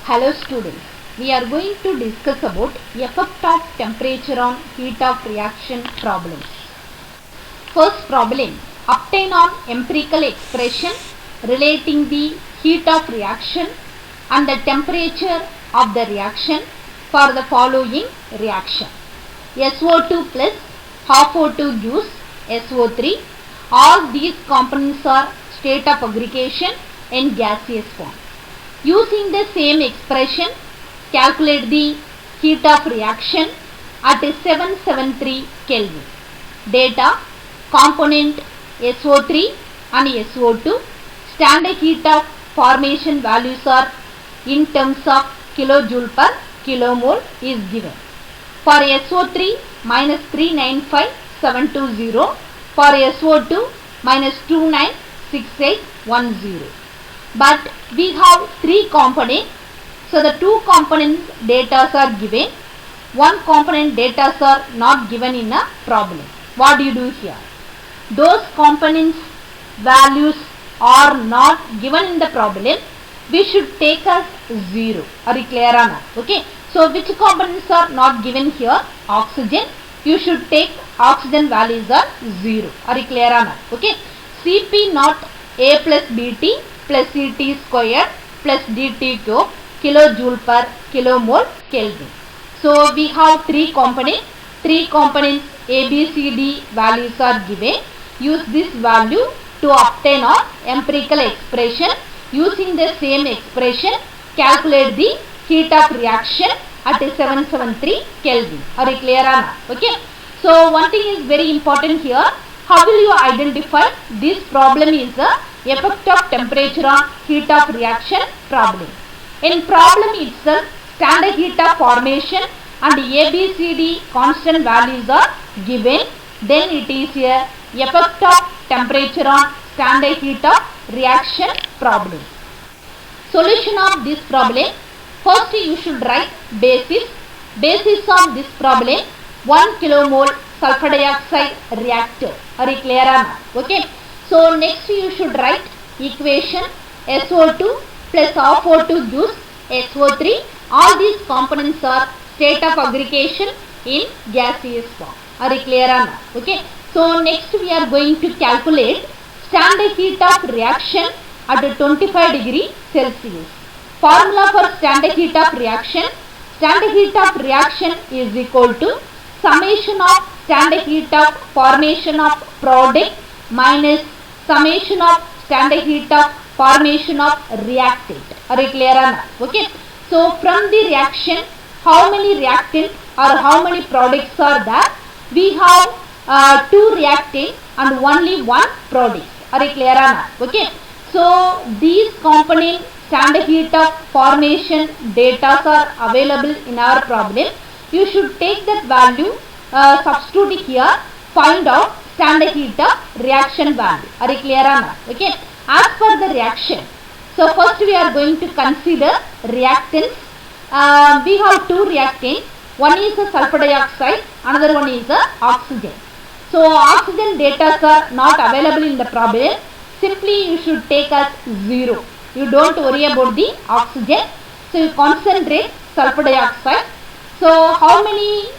Hello students, we are going to discuss about effect of temperature on heat of reaction problems. First problem, obtain on empirical expression relating the heat of reaction and the temperature of the reaction for the following reaction. SO2 plus half O2 gives SO3. All these components are state of aggregation in gaseous form. Using the same expression, calculate the heat of reaction at 773 Kelvin. Data, component SO3 and SO2. Standard heat of formation values are in terms of kilojoule per kilomole is given. For SO3 minus 395720, for SO2 minus 296810. But we have three components, so the two components data are given, one component data are not given in a problem. What do you do here? Those components values are not given in the problem, we should take as 0. Are you clear or not? Okay. So which components are not given here? Oxygen. You should take oxygen values are 0. Are you clear or not? Okay. Cp not A plus Bt plus Ct square plus dt cube kilojoule per kilomole Kelvin. So we have three components. Three components A, B, C, D values are given. Use this value to obtain our empirical expression. Using the same expression, calculate the heat of reaction at 773 Kelvin. Are you clear or not? Okay. So one thing is very important here. How will you identify this problem is the effect of temperature on heat of reaction problem. In problem itself, standard heat of formation and ABCD constant values are given. Then it is a effect of temperature on standard heat of reaction problem. Solution of this problem. First you should write basis. Basis of this problem 1 kilomole sulfur dioxide reactor. Are you clear or not? Okay. So next you should write equation SO2 plus half O2 gives SO3. All these components are state of aggregation in gaseous form. Are you clear or not? Okay. So next we are going to calculate standard heat of reaction at 25 degree Celsius. Formula for standard heat of reaction. Standard heat of reaction is equal to summation of standard heat of formation of product minus summation of standard heat of formation of reactant. Are you clear or not? Okay. So from the reaction, how many reactant or how many products are there? We have two reactant and only one product. Are you clear or not? Okay. So these component standard heat of formation data are available in our problem. You should take that value, substitute here, find out standard heat of reaction value. Are you clear or not? Okay. As per the reaction, so first we are going to consider reactants. We have two reactants. One is a sulfur dioxide, another one is a oxygen. So oxygen data are not available in the problem. Simply you should take as 0. You don't worry about the oxygen. So you concentrate sulfur dioxide. So how many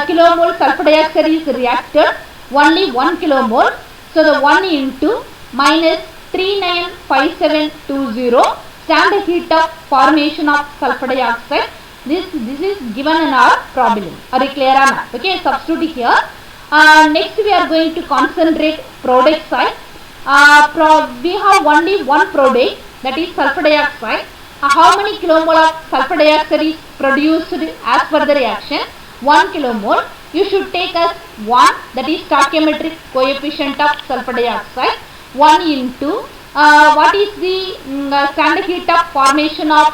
kilomole sulfur dioxide is reacted? Only 1 kilomole. So the 1 into minus 395720 standard heat of formation of sulfur dioxide. This is given in our problem. Are you clear or not? Okay, substitute here. Next we are going to concentrate product side. We have only one product, that is sulfur dioxide. How many kilomole of sulfur dioxide is produced as per the reaction? 1 kilomole. You should take as 1, that is stoichiometric coefficient of sulfur dioxide. 1 into what is the standard heat of formation of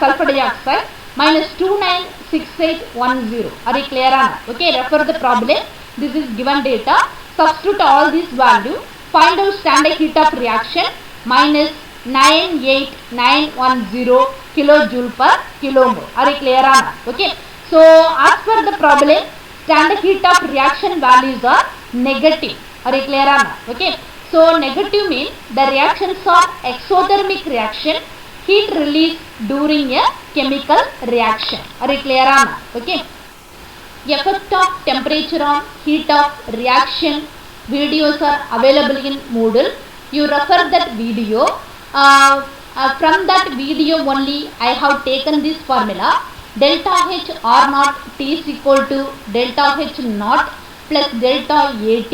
sulfur dioxide? Minus 296810. Are you clear or not? Okay, refer the problem. This is given data. Substitute all these value. Find out standard heat of reaction minus 98910 kilojoule per kilomole. Are you clear or not? Okay. So as per the problem, standard heat of reaction values are negative. Are you clear or not? Okay. So negative means the reactions are exothermic reaction. heat release during a chemical reaction. Are you clear on that? Okay. Effect of temperature on heat of reaction videos are available in Moodle. You refer that video. From that video only I have taken this formula. Delta H R naught T is equal to delta H naught plus delta AT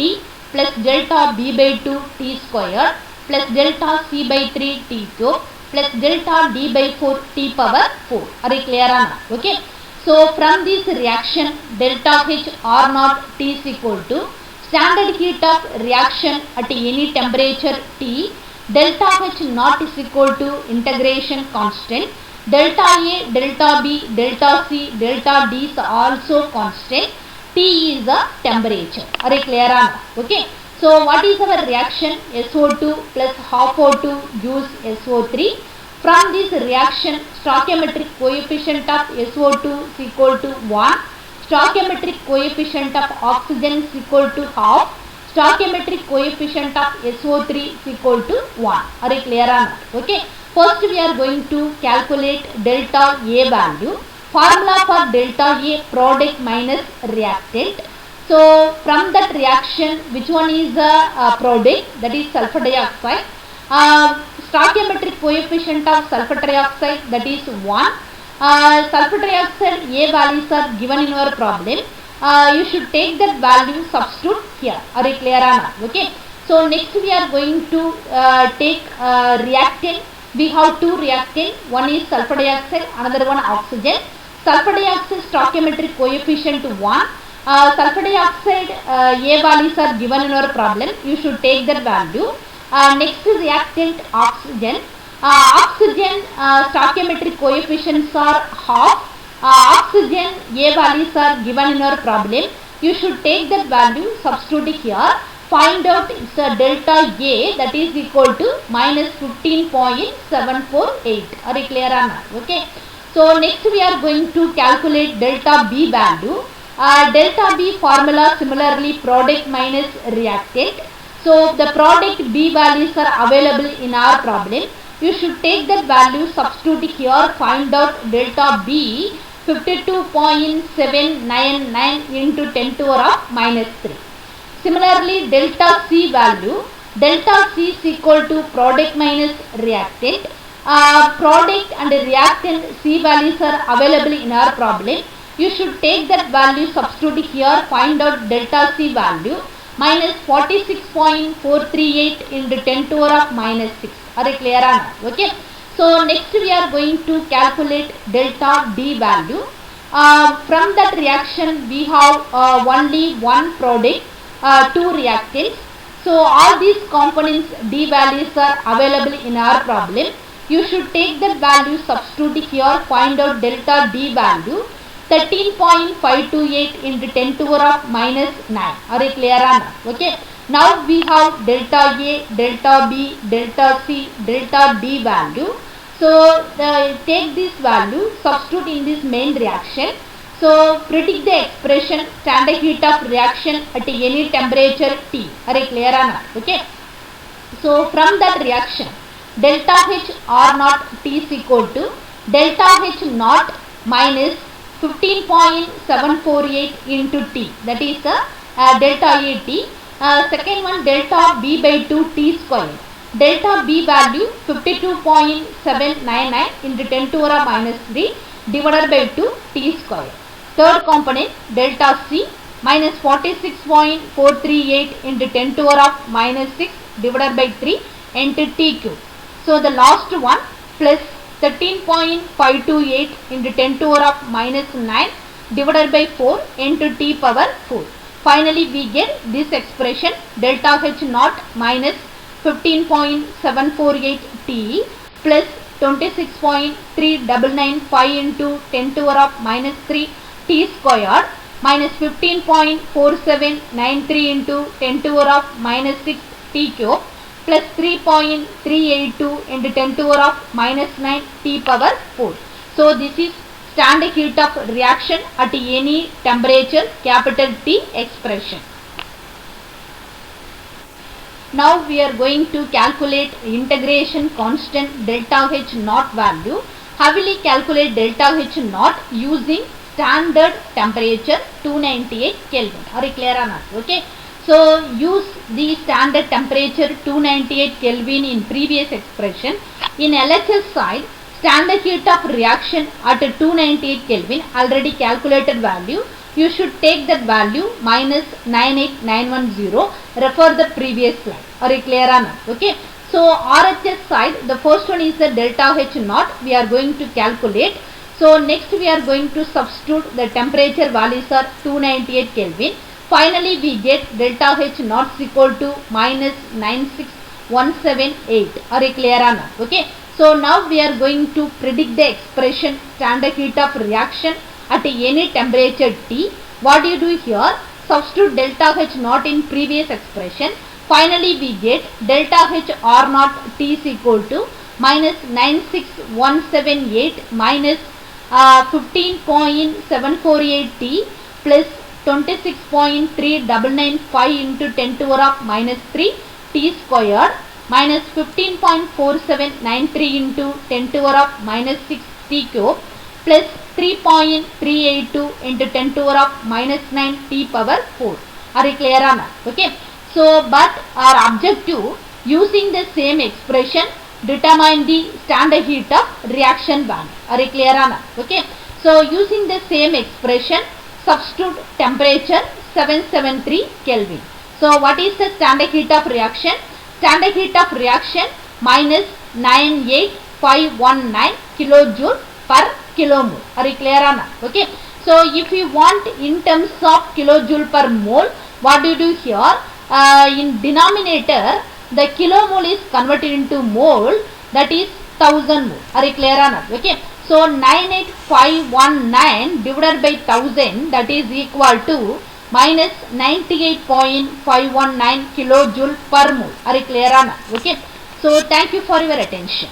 plus delta B by 2 T square plus delta C by 3 T cube plus delta D by 4 T power 4. Are you clear on that? Okay. So from this reaction delta H R naught T is equal to standard heat of reaction at any temperature T. Delta H naught is equal to integration constant. Delta A, delta B, delta C, delta D is also constant. T is the temperature. Are you clear on that? Okay. So what is our reaction? SO2 plus half O2 gives SO3. From this reaction, stoichiometric coefficient of SO2 is equal to 1. Stoichiometric coefficient of oxygen is equal to half. Stoichiometric coefficient of SO3 is equal to 1. Are you clear on that? Okay. First we are going to calculate delta A value. Formula for delta A, product minus reactant. So from that reaction, which one is the product? That is sulfur dioxide. Stoichiometric coefficient of sulfur dioxide, that is 1. Sulfur dioxide A values are given in your problem. You should take that value, substitute here. Are you clear on that? Okay. So next we are going to take reactant. We have two reactants. One is sulfur dioxide, another one oxygen. Sulfur dioxide stoichiometric coefficient 1. Sulfur dioxide A values are given in your problem. You should take that value. Next reactant oxygen. Oxygen stoichiometric coefficients are half. Oxygen A values are given in your problem. You should take that value, substitute here. Find out its delta A, that is equal to minus 15.748. Are you clear on that? Okay. So next we are going to calculate delta B value. Delta B formula similarly product minus reactant. So the product B values are available in our problem. You should take that value, substitute here, find out delta B 52.799 into 10 to the power minus 3. Similarly, delta C value, delta C is equal to product minus reactant. Product and reactant C values are available in our problem. You should take that value, substitute here, find out delta C value minus 46.438 into 10 to the power minus 6. Are you clear on that? Okay. So next we are going to calculate delta D value. From that reaction we have only one product, two reactants. So all these components D values are available in our problem. You should take that value, substitute here, find out delta D value 13.528 into 10 to the power minus 9. Are you clear on that? Okay. Now we have delta A, delta B, delta C, delta D value. So take this value, substitute in this main reaction. So predict the expression standard heat of reaction at any temperature T. Are you clear on that? Okay. So from that reaction, delta H R naught T is equal to delta H naught minus 15.748 into T. That is the delta AT. Second one delta B by 2 T square. Delta B value 52.799 into 10 to the power minus 3 divided by 2 T square. Third component delta C minus 46.438 into 10 to the power minus 6 divided by 3 into T cube. So the last one plus 13.528 into 10 to the power minus 9 divided by 4 into T power 4. Finally we get this expression delta H naught minus 15.748 T plus 26.3995 into 10 to the power minus 3 T squared minus 15.4793 into 10 to the power minus 6 T cube plus 3.382 into 10 to the power minus 9 T power 4. So this is standard heat of reaction at any temperature capital T expression. Now we are going to calculate integration constant delta H naught value. How will we calculate delta H naught? Using standard temperature 298 Kelvin. Are you clear or not? Okay. So use the standard temperature 298 Kelvin in previous expression. In LHS side, standard heat of reaction at 298 Kelvin already calculated value. You should take that value minus 98910. Refer the previous slide. Are you clear or not? Okay. So RHS side, the first one is the delta H naught. We are going to calculate. So next we are going to substitute the temperature values are 298 Kelvin. Finally we get delta H naught is equal to minus 96178. Are you clear or not? Okay. So now we are going to predict the expression standard heat of reaction at any temperature T. What do you do here? Substitute delta H naught in previous expression. Finally we get delta H R naught T is equal to minus 96178 minus 15.748 T plus 26.3995 into 10 to the power of minus 3 T squared minus 15.4793 into 10 to the power of minus 6 T cube plus 3.382 into 10 to the power of minus 9 T power 4. Are you clear or not? Okay. So, but our objective using the same expression determine the standard heat of reaction value. Are you clear or not? Okay. So, using the same expression substitute temperature 773 Kelvin. So, what is the standard heat of reaction? Standard heat of reaction minus 98519 kilojoule per kilomole. Are you clear or not? Okay. So, if you want in terms of kilojoule per mole, what do you do here? In denominator, the kilomole is converted into mole, that is 1000 mole. Are you clear or not? Okay. So 98519 divided by 1000, that is equal to minus 98.519 kilojoule per mole. Are you clear or not? Okay. So thank you for your attention.